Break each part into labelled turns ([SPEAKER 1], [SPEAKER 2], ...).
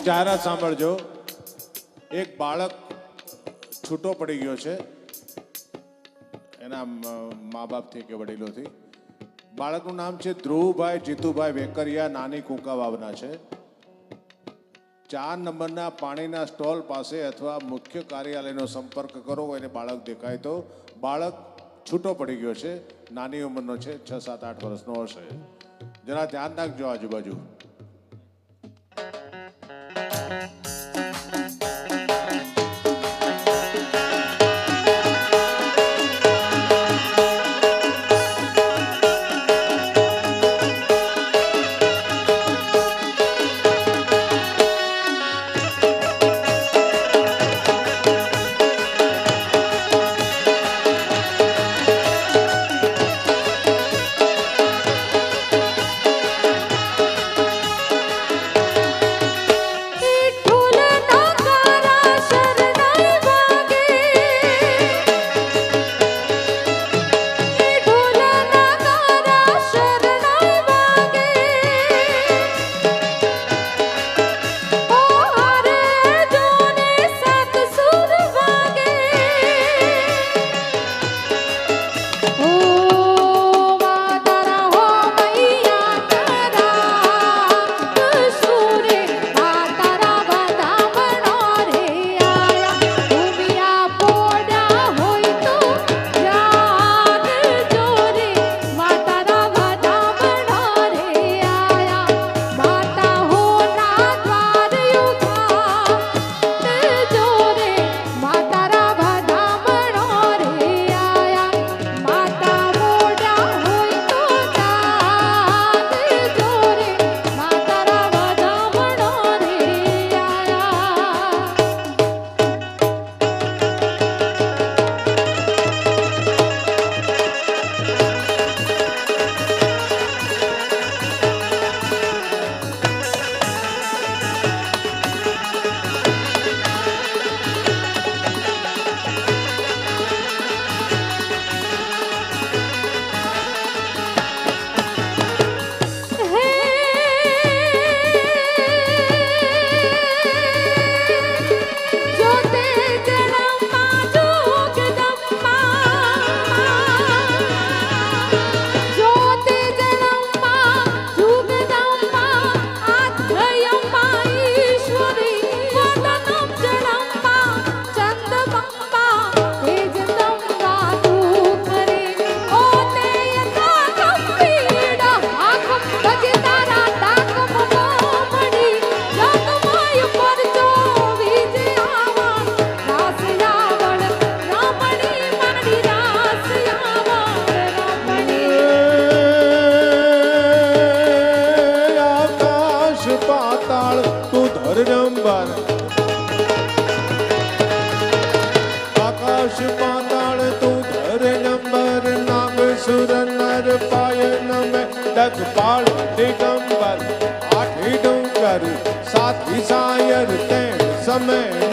[SPEAKER 1] જાહેરાત સાંભળજો. એક બાળક છૂટો પડી ગયો છે એના મા બાપથી કે વડીલોથી. બાળકનું નામ છે ધ્રુવભાઈ જીતુભાઈ વેકરિયા, નાની કુંકા વાવના છે. 4 નંબરના પાણીના સ્ટોલ પાસે અથવા મુખ્ય કાર્યાલયનો સંપર્ક કરો. એને બાળક દેખાય તો. બાળક છૂટો પડી ગયો છે, નાની ઉંમરનો છે, 6, 7, 8 વર્ષનો હશે. જરા ધ્યાન રાખજો આજુબાજુ.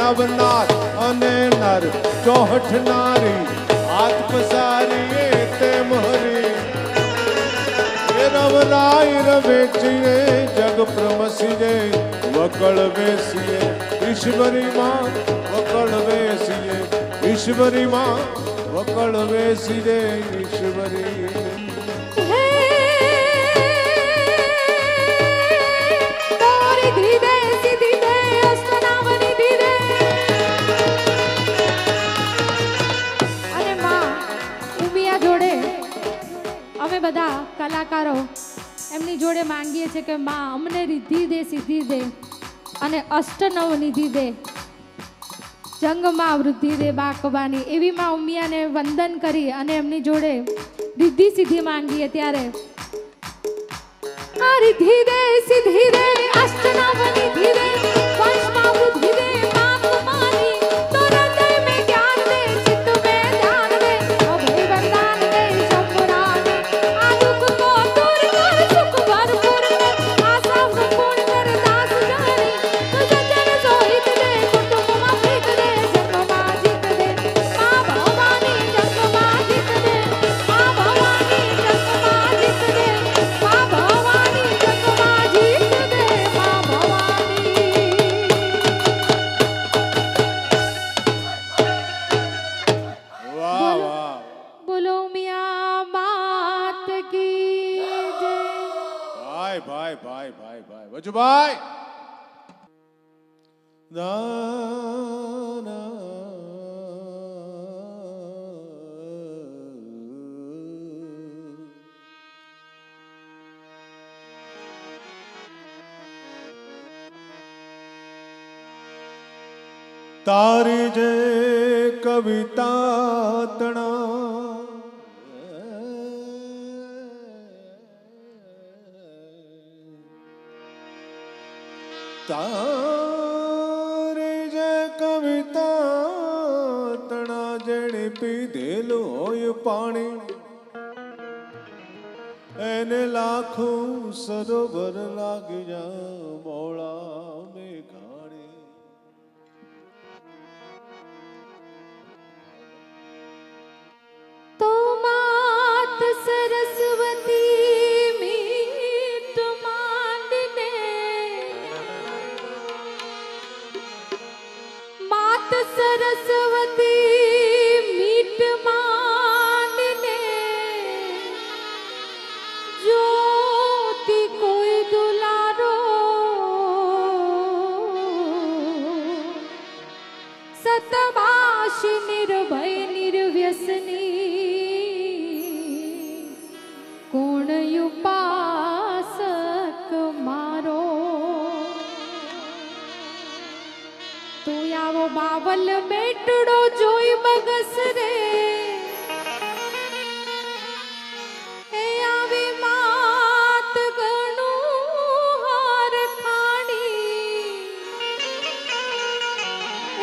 [SPEAKER 1] નવનાથ અને નર ચોહઠ નારી હાથ પસારી તે મોહરી રવરાય રવેચીએ જગ પ્રમસીએ વકળ વેસીએ ઈશ્વરી માં વકળ વેસીએ ઈશ્વરી માં વકળ વેસીએ ઈશ્વરી.
[SPEAKER 2] અમે બધા કલાકારો એમની જોડે માંગીએ છીએ કે માં અમને રિદ્ધિ દે, સિદ્ધિ દે અને અષ્ટનવ નિધિ દે, જંગમાં વૃદ્ધિ દે બાકબાની. એવી માં ઉમિયાને વંદન કરી અને એમની જોડે રિદ્ધિ સિદ્ધિ માંગીએ ત્યારે આ રિદ્ધિ દે, સિદ્ધિ દે, અષ્ટનવ નિધિ દે, વંશમાં વૃદ્ધિ દે બાકબાની. તો હૃદય મેં જ્ઞાન દે, ચિત્ત મેં ધ્યાન દે, અભય વરદાન દે શંભુરા. ભવાની
[SPEAKER 1] કુંવરભાઈ દાના તારી જે કવિતા તણા તારી જે કવિતા તણા જેણે પીધેલું હોય પાણી એને લાખું સરોવર લાગી જા મોળા મેઘાણી
[SPEAKER 2] તો માત સરસ્વતી મીઠ માંડીને માત સરસ્વતી મીઠ માંડીને જ્યોતિ કોઈ દુલારો સતબાશ નિર્ભય નિર્વ્યસની કોણ ઉપાસક મારો તું આવો બાવલ બેટડો જોઈ બગસ રે એ આવી માત ગણું હાર ખાણી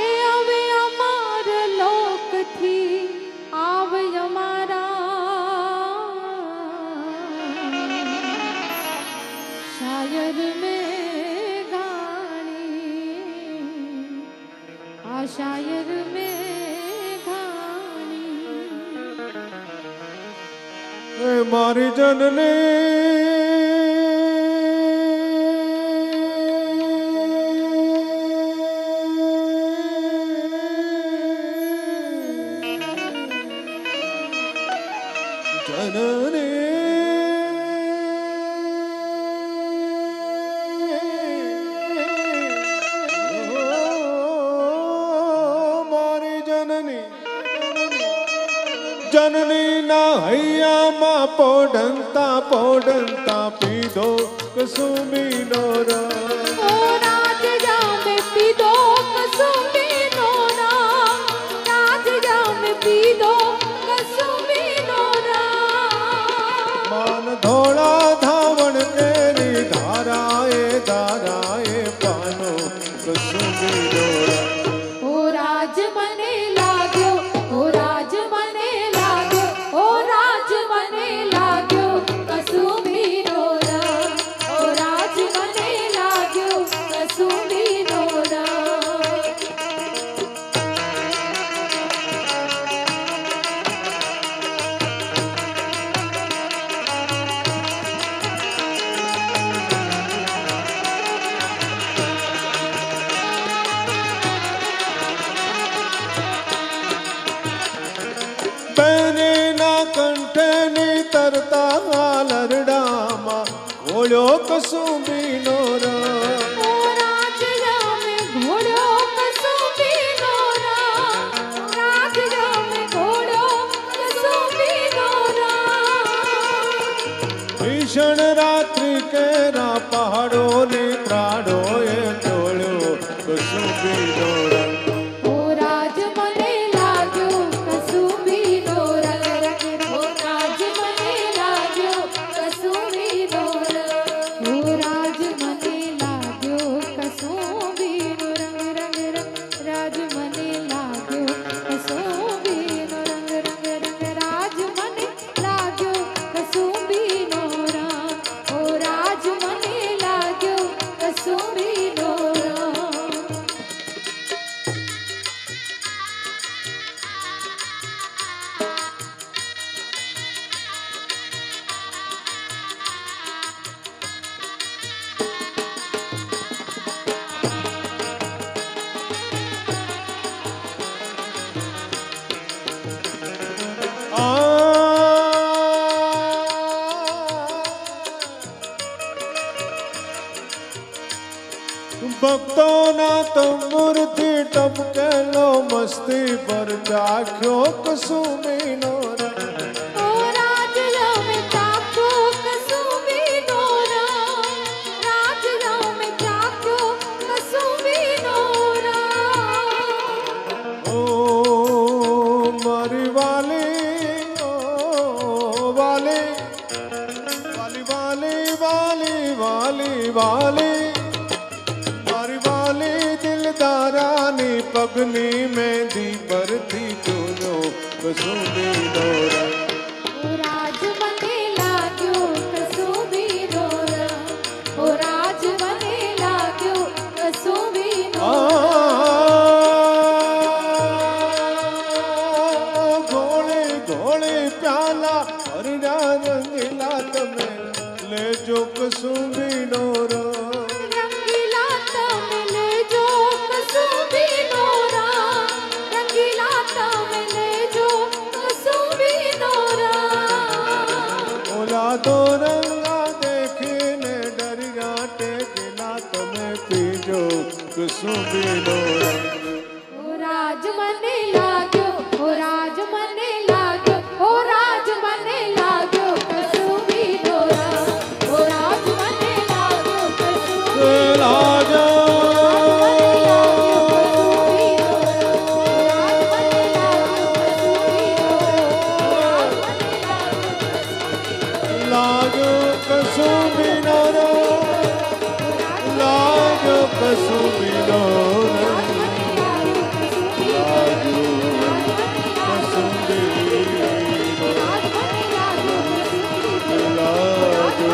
[SPEAKER 2] એ હવે અમાર લોકથી આવ અમારા શાયર મેં ગાણી આ શાયર મેં ગાણી
[SPEAKER 1] એ મારી જનની ના હૈયામાં પોઢંતા પોઢંતા પીધો કસુમીનો રસ
[SPEAKER 2] ઓ રાજ જામે પીધો કસુંબીનો રામ રાજ જામે પીધો કસુંબીનો રામ
[SPEAKER 1] માન ધોળા ધાવણ કેરી ધારાએ પાનો કસુમીનો રસ
[SPEAKER 2] ઓ રાજ મને લાગ્યો ઓ રાજ મને લાગ્યો ઓ રાજ મને લાગ્યો કસુંબીનો રામ ઓ રાજ મને લાગ્યો કસુંબીનો રામ
[SPEAKER 1] બેનીના કંઠની તરતા લરડામાં ઘોળ્યો કસુંબીનો રસ
[SPEAKER 2] ઓ રાજ જામે ઘોડો કસુંબીનો રામ રાજ જામે ઘોડો કસુંબીનો રામ
[SPEAKER 1] ભીષણ રાત્રિ કેરા પહાડો ને ત્રાડો એ ટોળ્યો કસુંબીનો રંગ
[SPEAKER 2] ઓ રાજ મને લાગ્યો કસુંબીનો રંગ ઓ રાજ મને લાગ્યો કસુંબીનો રંગ ઓ રાજ મને લાગ્યો કસુંબીનો રંગ રાજ મને લાગ્યો કસુંબીનો રંગ રાજ મને લાગ્યો કસુંબીનો રંગ ઓ રાજ મને લાગ્યો કસુંબીનો રંગ
[SPEAKER 1] ભક્તો ના તો મૂર્તિ ટપકેલો મસ્તી પર ચાખ્યો કસુમીનો રંગ
[SPEAKER 2] ઓ રાજલો મેં ચાખ્યો કસુંબીનો રંગ રાજલો મેં ચાખ્યો કસુંબીનો રંગ
[SPEAKER 1] ઓ મારી વાલી ઓ વાલી વાલી વાલી વાલી વાલી વાલી મારી વાલી દિલદારાની પગની મહેંદી પરથી જોનો કસુંબીનો રંગ
[SPEAKER 2] ઓ રાજ મને લાગ્યો કસુંબીનો રંગ ઓ રાજ મને લાગ્યો કસુંબીનો
[SPEAKER 1] ગોળે ગોળે પ્યાલા હરડા રંગીલા તમે લેજો કસુંબીનો રંગ
[SPEAKER 2] રંગીલા તમે લેજો કસુંબીનો રંગ રંગીલા તમે લેજો કસુંબીનો રંગ
[SPEAKER 1] ઓલા તો રંગા દેખીને ડરિયા ટેકના તમે પીજો કસુંબીનો રંગ
[SPEAKER 2] ઓ રાજ મને લાગ્યો ઓ રાજ મને લાગ્યો ઓ રાજ મને લાગ્યો કસુંબીનો રંગ ઓ રાજ મને લાગ્યો કસુંબીનો
[SPEAKER 1] લાજો લાજો કસુંબીનો રંગ લાજો કસુંબીનો રંગ લાજો કસુંબીનો લાજો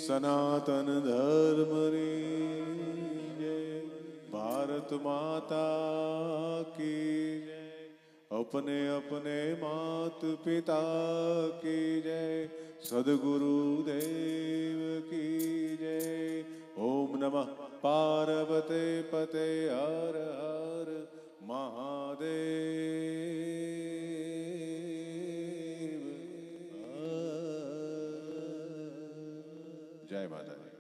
[SPEAKER 1] સનાતન ધર્મની જય ભારત માતા કી જય अपने अपने मात पिता की जय सदगुरु देव की जय ओम नमः पार्वते पते हर हर महादेव जय माता दी।